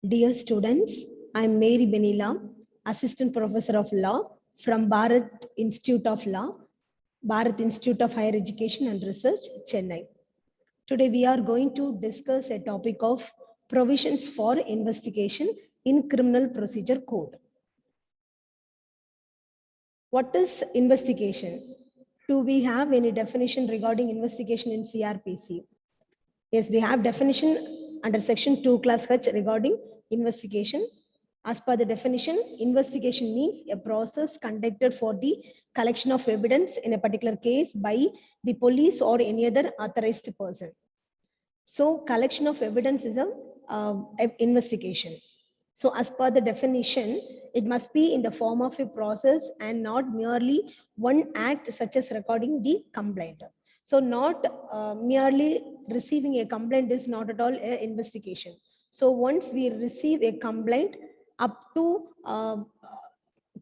Dear students, I am Mary Benila, Assistant Professor of Law from Bharat Institute of Law, Bharat Institute of Higher Education and Research, Chennai. Today we are going to discuss a topic of provisions for investigation in Criminal Procedure Code. What is investigation? Do we have any definition regarding investigation in CRPC? Yes, we have definition under section 2 class H regarding investigation. As per the definition, investigation means a process conducted for the collection of evidence in a particular case by the police or any other authorized person. So collection of evidence is a investigation. So as per the definition, it must be in the form of a process and not merely one act such as recording the complaint. So not merely receiving a complaint is not at all an investigation. So once we receive a complaint up to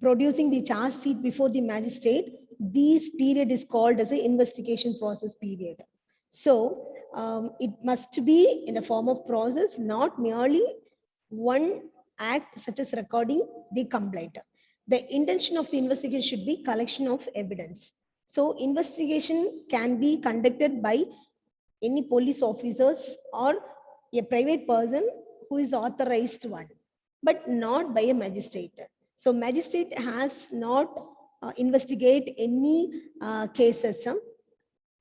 producing the charge sheet before the magistrate, this period is called as an investigation process period. So it must be in the form of process, not merely one act such as recording the complaint. The intention of the investigation should be collection of evidence. So investigation can be conducted by any police officers or a private person who is authorized one, but not by a magistrate. So magistrate has not investigate any cases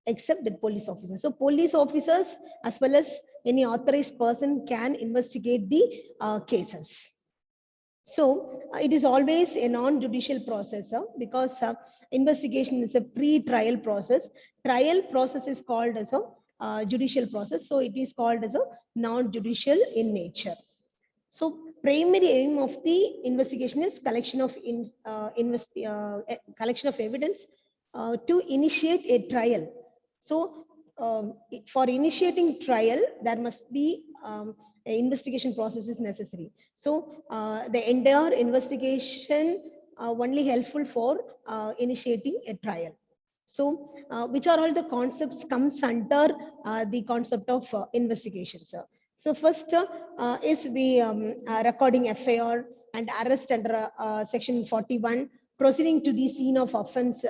except the police officers. So police officers as well as any authorized person can investigate the cases. So it is always a non-judicial process because investigation is a pre-trial process. Trial process is called as a judicial process. So it is called as a non-judicial in nature. So primary aim of the investigation is collection of collection of evidence to initiate a trial. So for initiating trial, there must be an investigation process is necessary. So the entire investigation only helpful for initiating a trial. So which are all the concepts comes under the concept of investigation, sir. So first is the recording FIR and arrest under section 41, proceeding to the scene of offense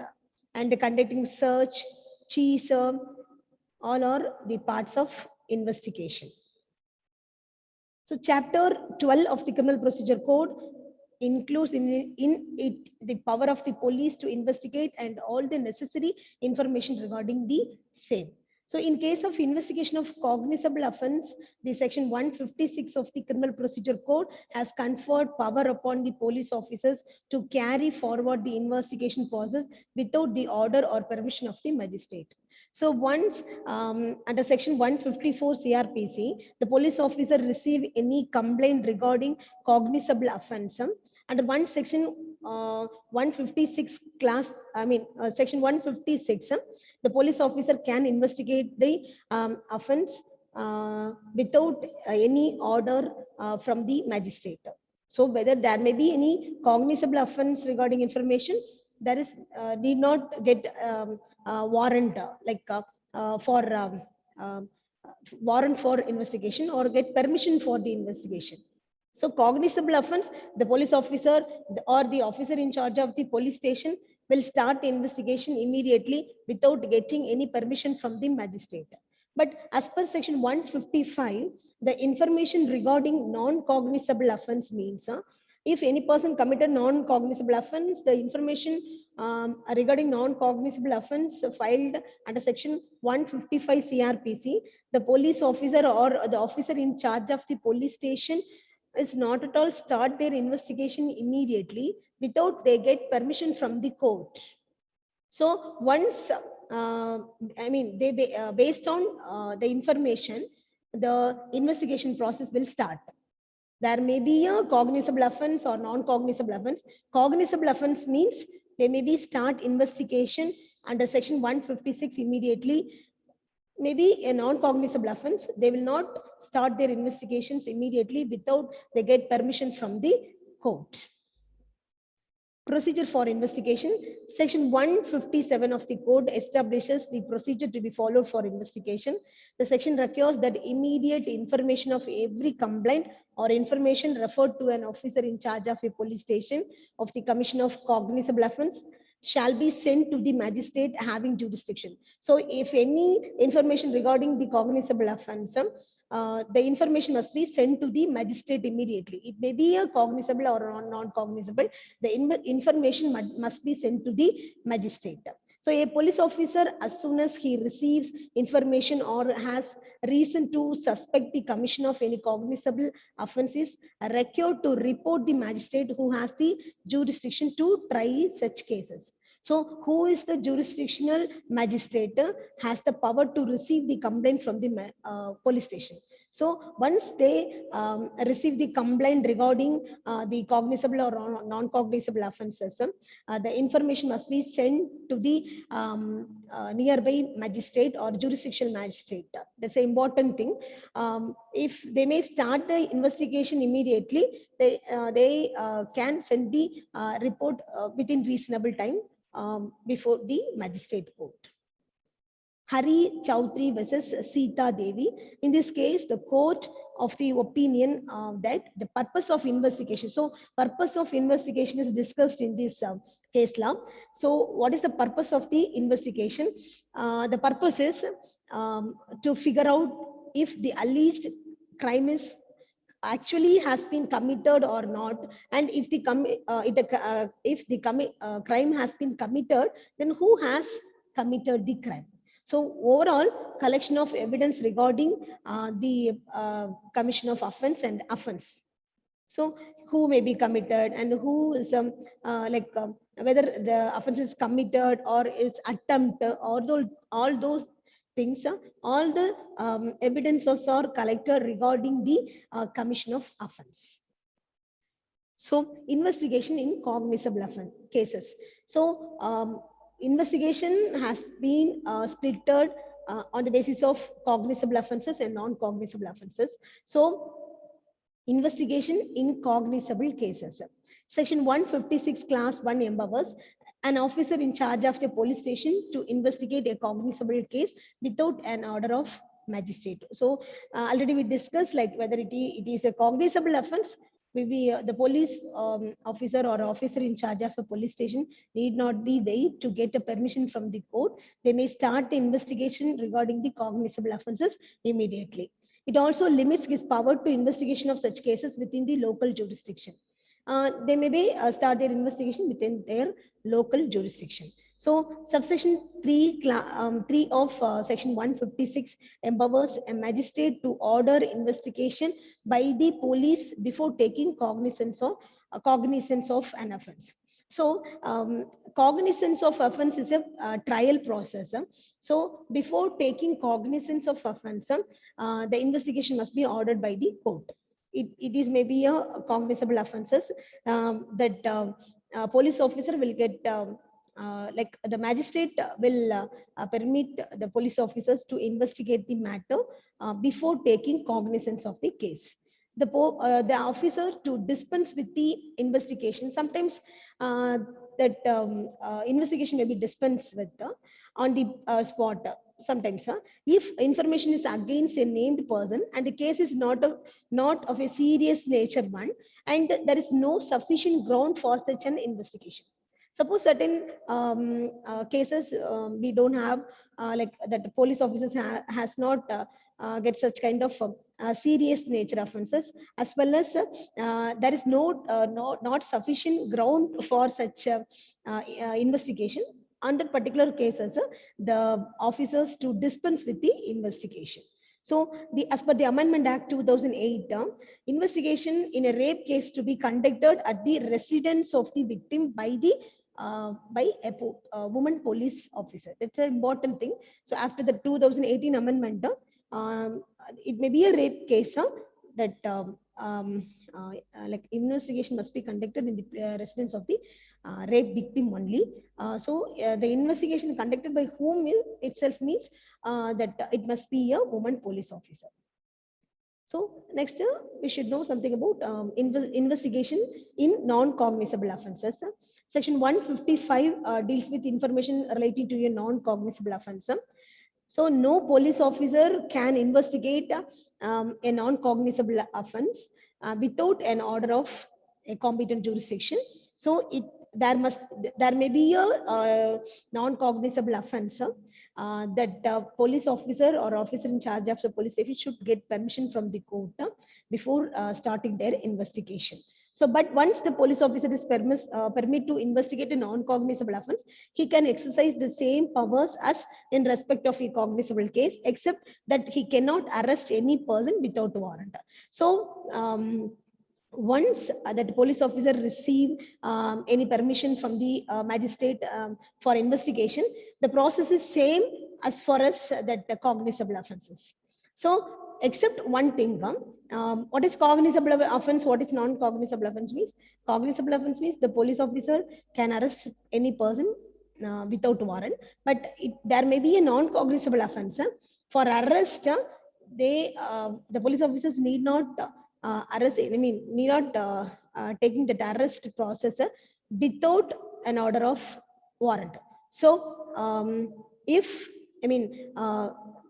and conducting search, cheese, all are the parts of investigation. So chapter 12 of the Criminal Procedure Code includes in it the power of the police to investigate and all the necessary information regarding the same. So in case of investigation of cognizable offense, the section 156 of the Criminal Procedure Code has conferred power upon the police officers to carry forward the investigation process without the order or permission of the magistrate. So once under section 154 CRPC, the police officer receive any complaint regarding cognizable offense, under one section 156 class, section 156, the police officer can investigate the offense without any order from the magistrate. So whether there may be any cognizable offense regarding information, there is need not get warrant for warrant for investigation or get permission for the investigation. So cognizable offense, the police officer or the officer in charge of the police station will start the investigation immediately without getting any permission from the magistrate. But as per section 155, the information regarding non-cognizable offense means if any person committed non-cognizable offense, the information regarding non-cognizable offense filed under section 155 CRPC, the police officer or the officer in charge of the police station is not at all start their investigation immediately without they get permission from the court. So once, based on the information, the investigation process will start. There may be a cognizable offense or non-cognizable offense. Cognizable offense means they may be start investigation under section 156 immediately. Maybe a non-cognizable offense, they will not start their investigations immediately without they get permission from the court. Procedure for investigation. Section 157 of the code establishes the procedure to be followed for investigation. The section requires that immediate information of every complaint or information referred to an officer in charge of a police station of the commission of cognizable offense shall be sent to the magistrate having jurisdiction. So if any information regarding the cognizable offense, the information must be sent to the magistrate immediately. It may be a cognizable or non-cognizable. The information must be sent to the magistrate. So a police officer, as soon as he receives information or has reason to suspect the commission of any cognizable offense, is required to report the magistrate who has the jurisdiction to try such cases. So who is the jurisdictional magistrate has the power to receive the complaint from the police station. So once they receive the complaint regarding the cognizable or non-cognizable offenses, the information must be sent to the nearby magistrate or jurisdictional magistrate. That's an important thing. If they may start the investigation immediately, they can send the report within reasonable time before the magistrate court. Hari Chaudhary versus Sita Devi. In this case, the court of the opinion that the purpose of investigation. So purpose of investigation is discussed in this case law. So what is the purpose of the investigation? The purpose is to figure out if the alleged crime is actually has been committed or not, and if the crime has been committed, then who has committed the crime. So overall collection of evidence regarding the commission of offense and offense. So who may be committed and who is whether the offense is committed or is attempt, or all those things, all the evidences are collected regarding the commission of offense. So investigation in cognizable offense cases. So investigation has been splitted on the basis of cognizable offenses and non-cognizable offenses. So investigation in cognizable cases. Section 156 class 1 empowers an officer in charge of the police station to investigate a cognizable case without an order of magistrate. So already we discussed like whether it is a cognizable offense, maybe the police officer or officer in charge of a police station need not be wait to get a permission from the court. They may start the investigation regarding the cognizable offenses immediately. It also limits his power to investigation of such cases within the local jurisdiction. They may be start their investigation within their local jurisdiction. So subsection 3 of section 156 empowers a magistrate to order investigation by the police before taking cognizance of an offense. So cognizance of offense is a trial process. So before taking cognizance of offense, the investigation must be ordered by the court. It is maybe a cognizable offenses that police officer will get like the magistrate will permit the police officers to investigate the matter before taking cognizance of the case. The officer to dispense with the investigation. Sometimes that investigation may be dispensed with on the spot. Sometimes if information is against a named person and the case is not of a serious nature one, and there is no sufficient ground for such an investigation. Suppose certain cases we don't have like that the police officers has not get such kind of serious nature offenses, as well as there is not sufficient ground for such investigation. Under particular cases, the officers to dispense with the investigation. So as per the Amendment Act 2008, investigation in a rape case to be conducted at the residence of the victim by a woman police officer. That's an important thing. So after the 2018 amendment, it may be a rape case that like investigation must be conducted in the residence of the rape victim only. So the investigation conducted by whom itself means that it must be a woman police officer. So next, we should know something about investigation in non-cognizable offences. Section 155 deals with information relating to a non-cognizable offence. So no police officer can investigate a non-cognizable offence without an order of a competent jurisdiction. So there may be a non-cognizable offence that police officer or officer in charge of the police station should get permission from the court before starting their investigation. So, but once the police officer is permit to investigate a non-cognizable offence, he can exercise the same powers as in respect of a cognizable case, except that he cannot arrest any person without warrant. So, once that police officer receive any permission from the magistrate for investigation, the process is same as far as that the cognizable offenses. So, except one thing, what is cognizable offense, what is non-cognizable offense means? Cognizable offense means the police officer can arrest any person without warrant, but there may be a non-cognizable offense. For arrest, the police officers need not arrest, need not taking that arrest process without an order of warrant. So, if,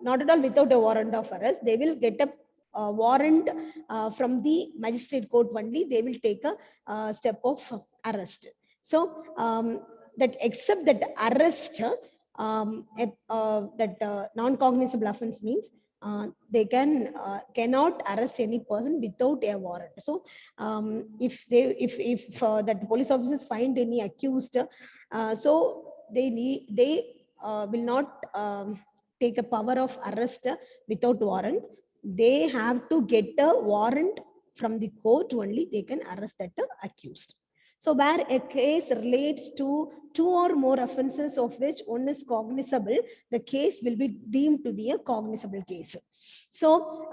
not at all without a warrant of arrest, they will get a warrant from the magistrate court only, they will take a step of arrest. So, that except that arrest, non-cognizable offense means they cannot arrest any person without a warrant. So, if that police officers find any accused, so they will not take a power of arrest without warrant. They have to get a warrant from the court only, they can arrest that accused. So where a case relates to two or more offences of which one is cognizable, the case will be deemed to be a cognizable case. So,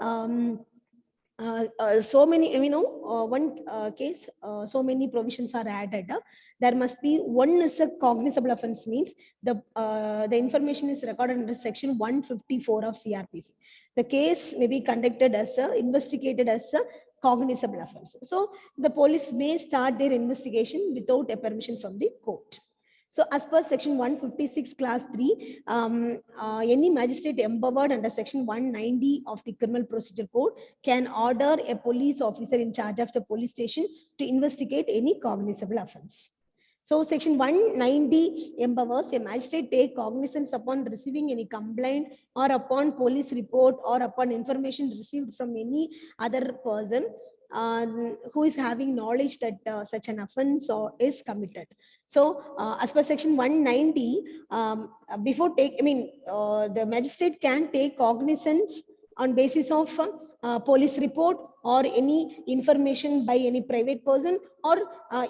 so many, one case, so many provisions are added. There must be one is a cognizable offense means the information is recorded under section 154 of CRPC. The case may be conducted as investigated as a cognizable offense. So the police may start their investigation without a permission from the court. So as per section 156 class 3, any magistrate empowered under section 190 of the criminal procedure code can order a police officer in charge of the police station to investigate any cognizable offense. So section 190 empowers a magistrate take cognizance upon receiving any complaint or upon police report or upon information received from any other person who is having knowledge that such an offense or is committed. So as per section 190, before the magistrate can take cognizance on basis of police report or any information by any private person or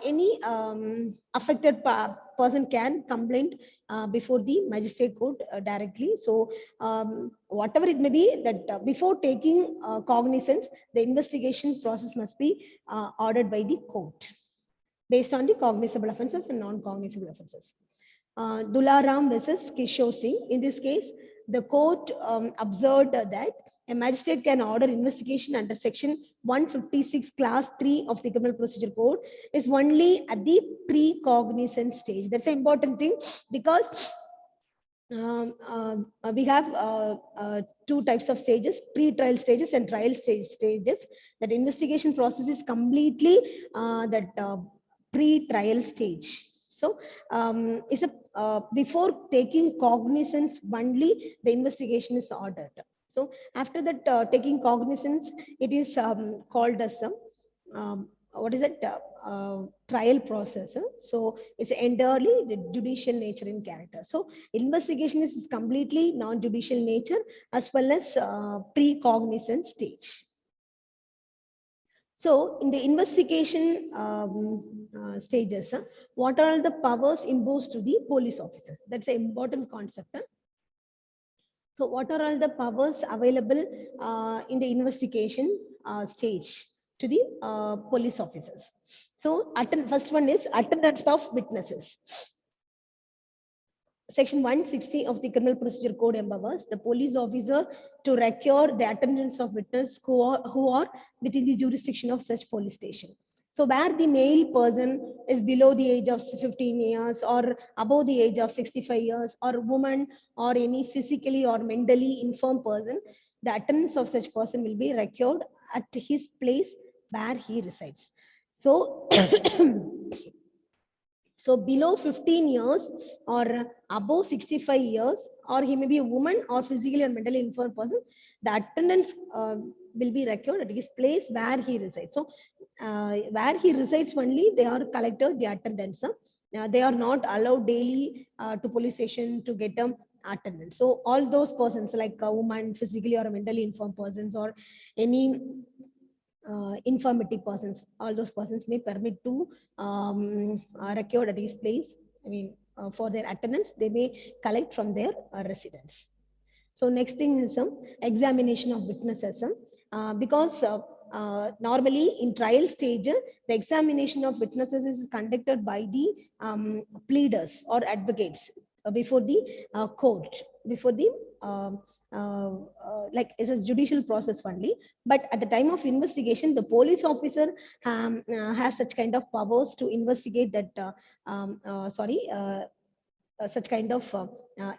any affected person can complain before the magistrate court directly. So whatever it may be, that before taking cognizance, the investigation process must be ordered by the court based on the cognizable offences and non-cognizable offences. Dularam versus Kishore Singh. In this case, the court observed that a magistrate can order investigation under section 156 class 3 of the criminal procedure code is only at the pre-cognizance stage. That's an important thing because we have two types of stages, pre-trial stages and trial stages. That investigation process is completely pre-trial stage. So before taking cognizance only, the investigation is ordered. So after that taking cognizance, it is called as what is it? Trial process. So it's entirely the judicial nature in character. So investigation is completely non-judicial nature as well as pre-cognizance stage. So in the investigation stages, what are the powers imposed to the police officers? That's an important concept. So what are all the powers available in the investigation stage to the police officers? So first one is attendance of witnesses. Section 160 of the Criminal Procedure Code empowers the police officer to record the attendance of witnesses who are within the jurisdiction of such police station. So where the male person is below the age of 15 years or above the age of 65 years, or woman or any physically or mentally infirm person, the attendance of such person will be recorded at his place where he resides. So so below 15 years or above 65 years, or he may be a woman or physically or mentally infirm person, the attendance will be recorded at his place where he resides. So where he resides only, they are collected the attendance. They are not allowed daily to police station to get attendance. So all those persons like a woman, physically or mentally infirm persons, or any infirmity persons, all those persons may permit to record at his place. I mean, for their attendance, they may collect from their residence. So next thing is examination of witnesses. Because normally in trial stage, the examination of witnesses is conducted by the pleaders or advocates before the court, before the like it's a judicial process only. But at the time of investigation, the police officer has such kind of powers to investigate that such kind of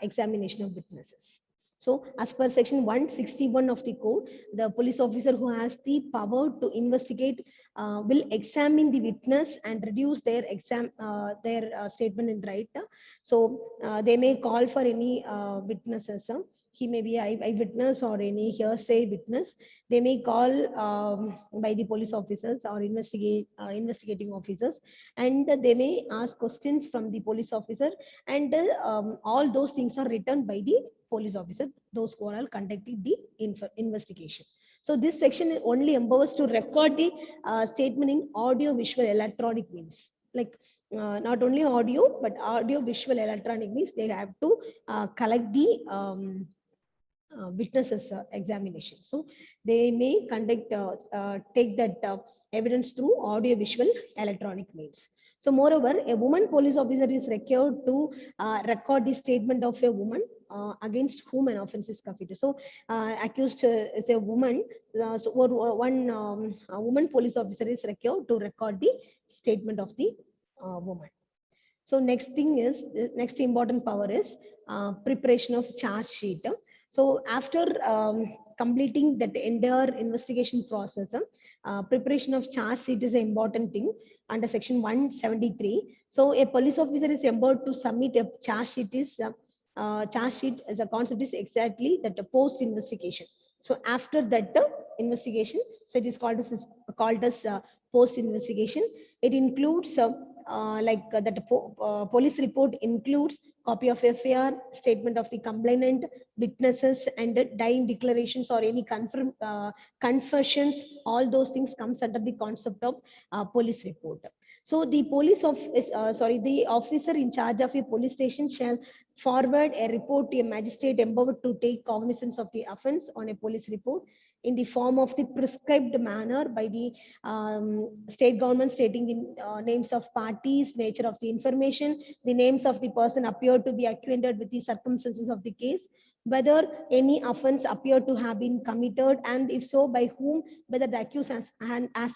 examination of witnesses. So as per section 161 of the code, the police officer who has the power to investigate will examine the witness and reduce their statement in right. So they may call for any witnesses. He may be eyewitness or any hearsay witness. They may call by the police officers or investigating officers, and they may ask questions from the police officer, and all those things are written by the police officer, those who are conducting the investigation. So this section only empowers to record the statement in audio, visual, electronic means. Like not only audio, but audio, visual, electronic means they have to collect the witnesses examination. So they may conduct, take that evidence through audio, visual, electronic means. So moreover, a woman police officer is required to record the statement of a woman against whom an offense is committed. So accused is a woman. So one a woman police officer is required to record the statement of the woman. So next thing is, next important power is preparation of charge sheet. So after completing that entire investigation process, preparation of charge sheet is an important thing under section 173. So a police officer is empowered to submit a charge sheet. Charge sheet as a concept is exactly that post investigation. So after that investigation, so it is called as post investigation. It includes that police report includes copy of FIR, statement of the complainant, witnesses, and dying declarations or any confessions. All those things comes under the concept of police report. So the the officer in charge of a police station shall forward a report to a magistrate empowered to take cognizance of the offense on a police report in the form of the prescribed manner by the state government, stating the names of parties, nature of the information, the names of the person appeared to be acquainted with the circumstances of the case, whether any offense appeared to have been committed, and if so, by whom, whether the accused has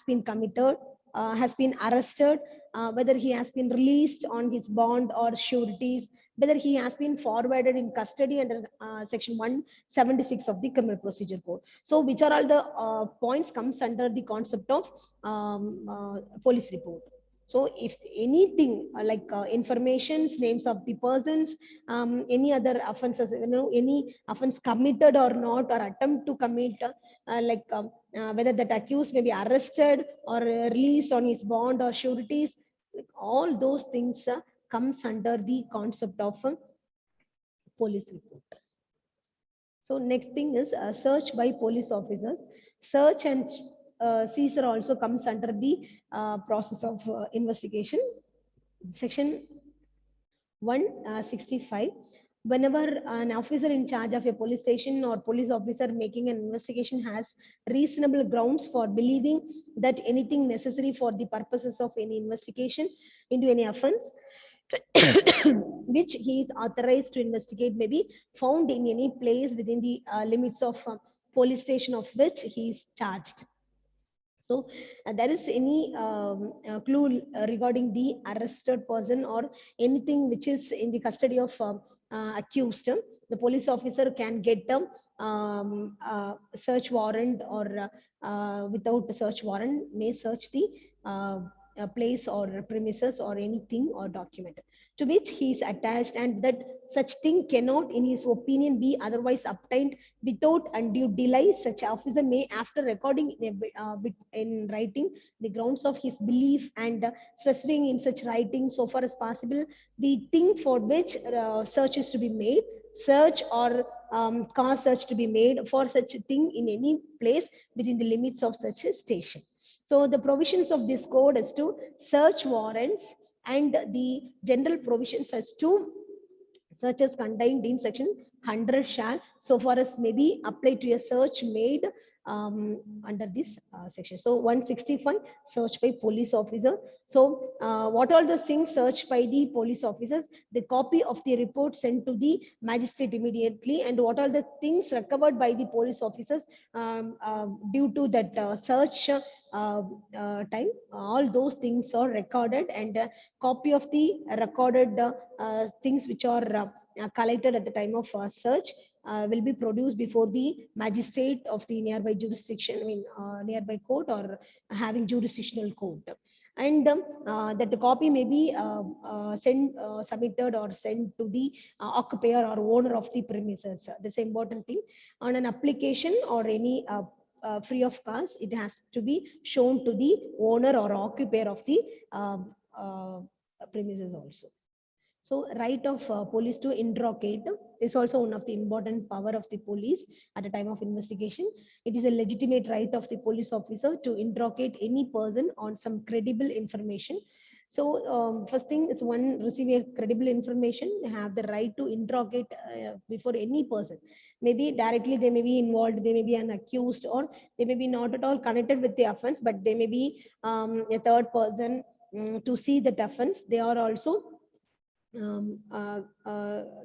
been committed, has been arrested, whether he has been released on his bond or sureties, whether he has been forwarded in custody under section 176 of the Criminal Procedure Code. So which are all the points comes under the concept of police report. So if anything like informations, names of the persons, any other offenses, any offense committed or not, or attempt to commit, whether that accused may be arrested or released on his bond or sureties, all those things comes under the concept of police report. So next thing is search by police officers. Search and seizure also comes under the process of investigation. Section 165. Whenever an officer in charge of a police station or police officer making an investigation has reasonable grounds for believing that anything necessary for the purposes of any investigation into any offense which he is authorized to investigate may be found in any place within the limits of police station of which he is charged. So there is any clue regarding the arrested person or anything which is in the custody of accused, the police officer can get a search warrant, or without a search warrant may search the place or premises or anything or document to which he is attached, and that such thing cannot in his opinion be otherwise obtained without undue delay. Such officer may, after recording in writing the grounds of his belief and specifying in such writing so far as possible the thing for which search is to be made, search or cause search to be made for such a thing in any place within the limits of such a station. So the provisions of this code is to search warrants and the general provisions as to searches contained in section 100 shall so far as may be applied to a search made under this section. So 165, search by police officer. So what all the things searched by the police officers, the copy of the report sent to the magistrate immediately, and what are the things recovered by the police officers due to that search time, all those things are recorded, and a copy of the recorded things which are collected at the time of search will be produced before the magistrate of the nearby jurisdiction, nearby court or having jurisdictional court. And that the copy may be submitted or sent to the occupier or owner of the premises. That's an important thing. On an application or any free of cost, it has to be shown to the owner or occupier of the premises also. So right of police to interrogate is also one of the important power of the police at the time of investigation. It is a legitimate right of the police officer to interrogate any person on some credible information. So first thing is, one receive a credible information, have the right to interrogate before any person. Maybe directly they may be involved, they may be an accused, or they may be not at all connected with the offense, but they may be a third person to see that offense. They are also to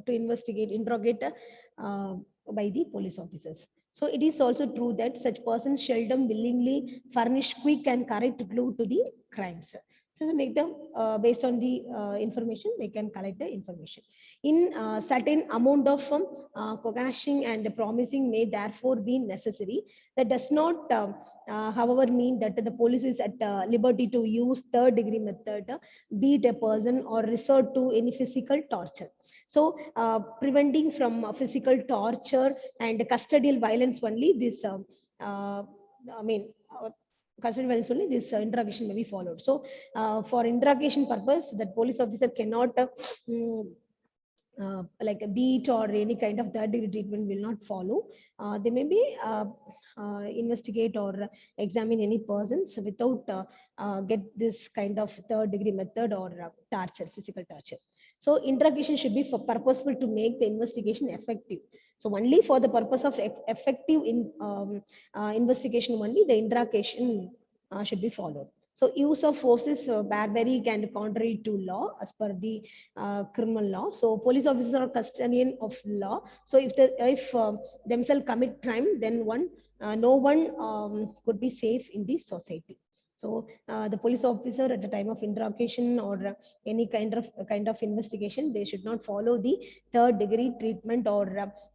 investigate, interrogate by the police officers. So it is also true that such persons seldom willingly furnish quick and correct clue to the crimes. So make them based on the information, they can collect the information. In certain amount of coercing and promising may therefore be necessary. That does not, however, mean that the police is at liberty to use third degree method, beat a person or resort to any physical torture. So preventing from physical torture and custodial violence only, this custodial violence only, this interrogation may be followed. So for interrogation purpose, that police officer cannot like a beat or any kind of third degree treatment will not follow. They may be investigate or examine any persons without get this kind of third degree method or torture, physical torture. So interrogation should be for purposeful to make the investigation effective. So only for the purpose of effective investigation only the interrogation should be followed. So use of force is barbaric and contrary to law as per the criminal law. So police officers are custodian of law. So if themselves commit crime, then no one could be safe in the society. So the police officer at the time of interrogation or any kind of investigation, they should not follow the third degree treatment or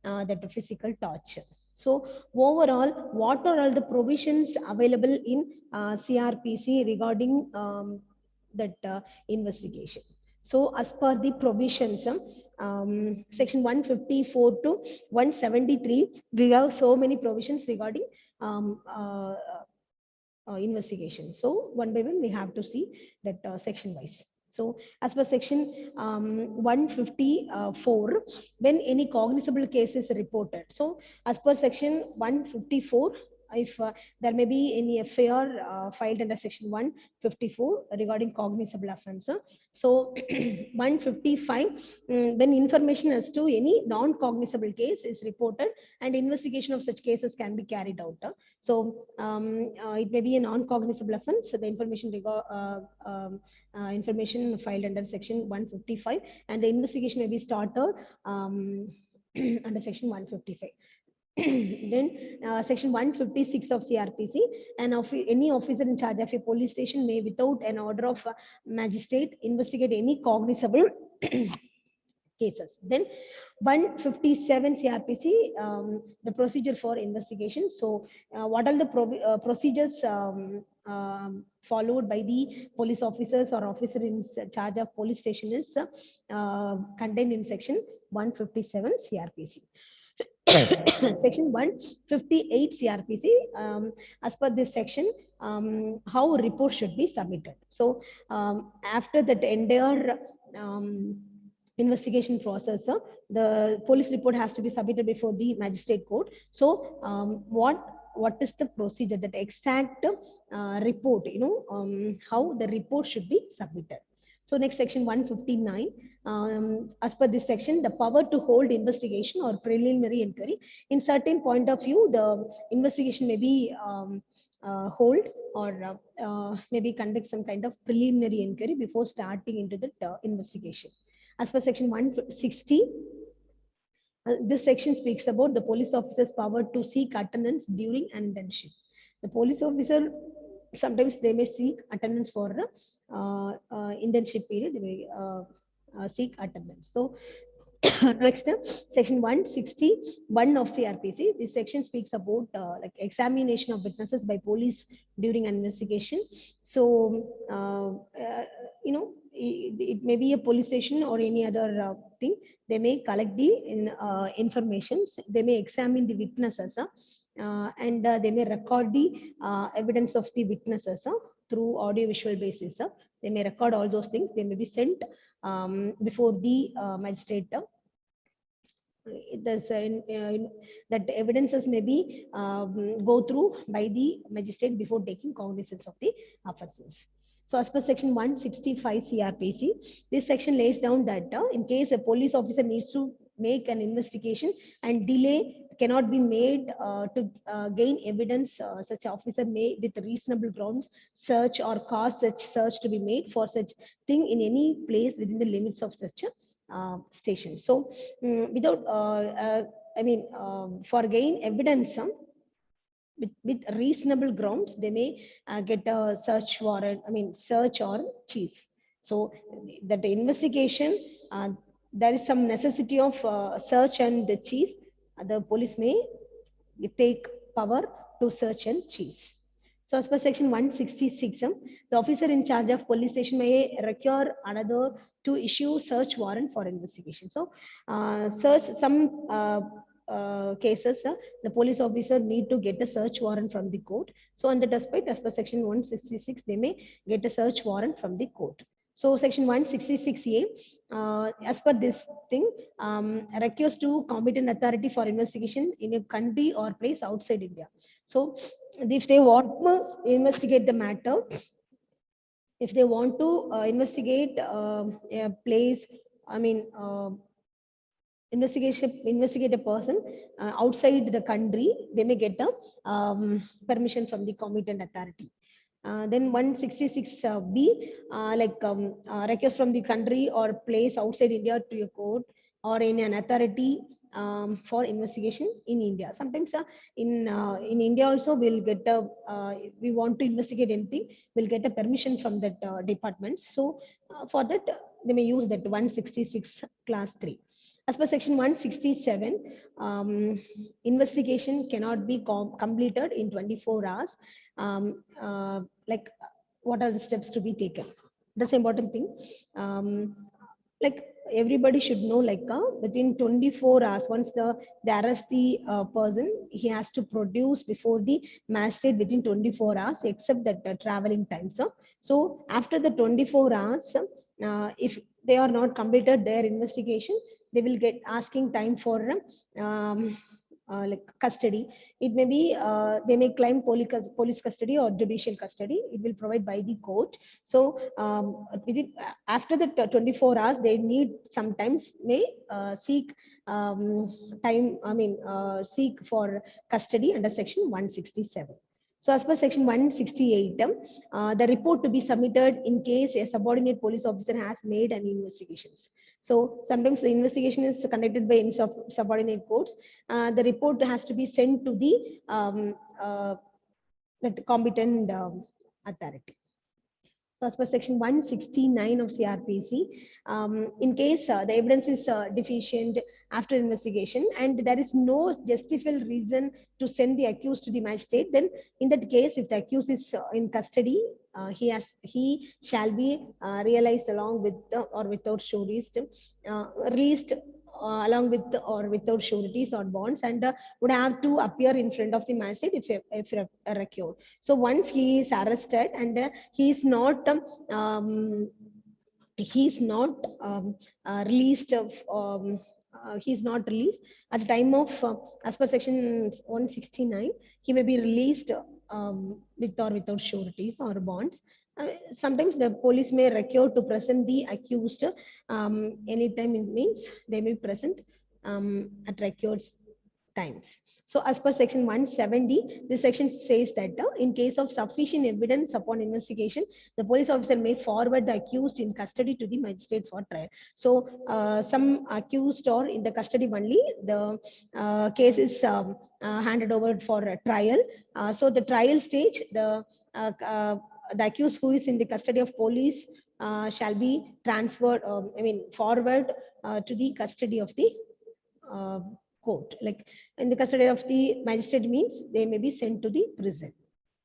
that physical torture. So overall, what are all the provisions available in CRPC regarding that investigation? So as per the provisions, section 154 to 173, we have so many provisions regarding investigation. So one by one, we have to see that section wise. So as per section 154, when any cognizable case is reported. So as per section 154, if there may be any FIR filed under section 154 regarding cognizable offense. So 155, when information as to any non-cognizable case is reported and investigation of such cases can be carried out. So it may be a non-cognizable offense. So the information filed under section 155 and the investigation may be started under section 155. Then section 156 of CRPC, and any officer in charge of a police station may, without an order of magistrate, investigate any cognizable cases. Then 157 CRPC, the procedure for investigation. So what are the procedures followed by the police officers or officer in charge of police station is contained in section 157 CRPC. Section 158 CRPC, as per this section, how a report should be submitted. So after that entire investigation process, the police report has to be submitted before the magistrate court. So what is the procedure, that exact report, how the report should be submitted. So next, section 159, as per this section, the power to hold investigation or preliminary inquiry. In certain point of view, the investigation may be hold or maybe conduct some kind of preliminary inquiry before starting into the investigation. As per section 160, this section speaks about the police officer's power to seek attendance during an internship. The police officer, sometimes they may seek attendance for internship period, they may seek attendance. So next, section 161 of CRPC. This section speaks about like examination of witnesses by police during an investigation. So it may be a police station or any other thing. They may collect the informations. They may examine the witnesses, and they may record the evidence of the witnesses through audio-visual basis. They may record all those things. They may be sent before the magistrate. That evidences may be go through by the magistrate before taking cognizance of the offences. So as per section 165 CRPC, this section lays down that in case a police officer needs to make an investigation and delay cannot be made to gain evidence, such officer may with reasonable grounds search or cause such search to be made for such thing in any place within the limits of such a station. So without for gain evidence with reasonable grounds, they may get a search warrant, search or cheese. So that the investigation, there is some necessity of search and cheese. The police may take power to search and cheese. So as per section 166, the officer in charge of police station may require another to issue search warrant for investigation. So cases, the police officer need to get a search warrant from the court. So on the despite, as per section 166, they may get a search warrant from the court. So section 166A, as per this thing, requires to competent authority for investigation in a country or place outside India. So if they want to investigate the matter, if they want to investigate a place, investigate a person outside the country, they may get a permission from the competent authority. Then 166B, request from the country or place outside India to a court or in an authority for investigation in India. Sometimes in India also we'll get we want to investigate anything, we'll get a permission from that department. So for that they may use that 166 class 3. As per section 167, investigation cannot be completed in 24 hours. Like what are the steps to be taken? That's an important thing. Like everybody should know, like within 24 hours, once they arrest the person, he has to produce before the magistrate within 24 hours, except that traveling time. So after the 24 hours, if they are not completed their investigation, they will get asking time for like custody. It may be they may claim police custody or judicial custody. It will provide by the court. So after the 24 hours, they need sometimes may seek seek for custody under section 167. So as per section 168, the report to be submitted in case a subordinate police officer has made an investigation. So sometimes the investigation is conducted by any subordinate courts. The report has to be sent to the competent authority. So as per section 169 of CRPC, in case the evidence is deficient after investigation and there is no justifiable reason to send the accused to the magistrate, then in that case, if the accused is in custody, he shall be realized along with or without sureties, released along with or without sureties or bonds, and would have to appear in front of the magistrate if required. So once he is arrested and he is not released he's not released at the time of as per section 169, he may be released with or without sureties or bonds. Sometimes the police may require to present the accused anytime. It means they may present at required times. So as per section 170, this section says that in case of sufficient evidence upon investigation, the police officer may forward the accused in custody to the magistrate for trial. So some accused or in the custody only, the case is handed over for a trial. So the trial stage, the accused who is in the custody of police shall be transferred, forward to the custody of the court. Like in the custody of the magistrate means they may be sent to the prison.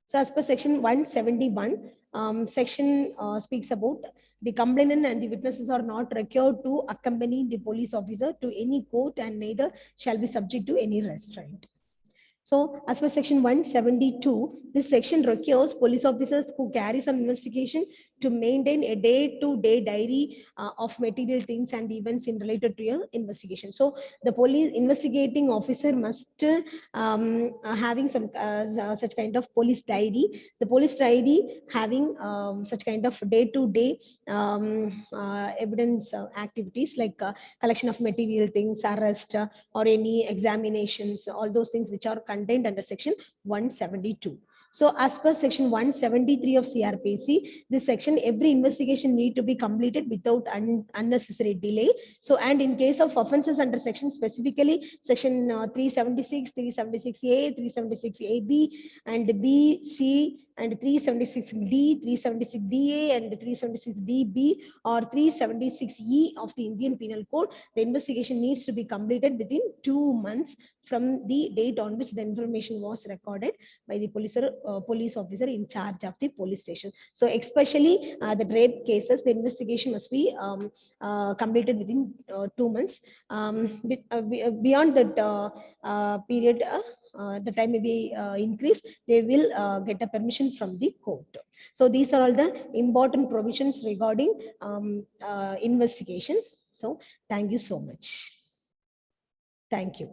So as per section 171, section speaks about the complainant and the witnesses are not required to accompany the police officer to any court and neither shall be subject to any restraint. So as per section 172, this section requires police officers who carry some investigation to maintain a day-to-day diary of material things and events in related to your investigation. So the police investigating officer must having some such kind of police diary. The police diary having such kind of day-to-day evidence activities like collection of material things, arrest or any examinations, all those things which are contained under section 172. So as per section 173 of CRPC, this section, every investigation need to be completed without unnecessary delay. So, and in case of offenses under section, specifically section 376, 376A, 376AB and B, C, and 376D, 376DA, and 376DB or 376E of the Indian Penal Code, the investigation needs to be completed within 2 months from the date on which the information was recorded by the police officer in charge of the police station. So especially the rape cases, the investigation must be completed within 2 months. Beyond that period, the time may be increased, they will get a permission from the court. So these are all the important provisions regarding investigation. So thank you so much. Thank you.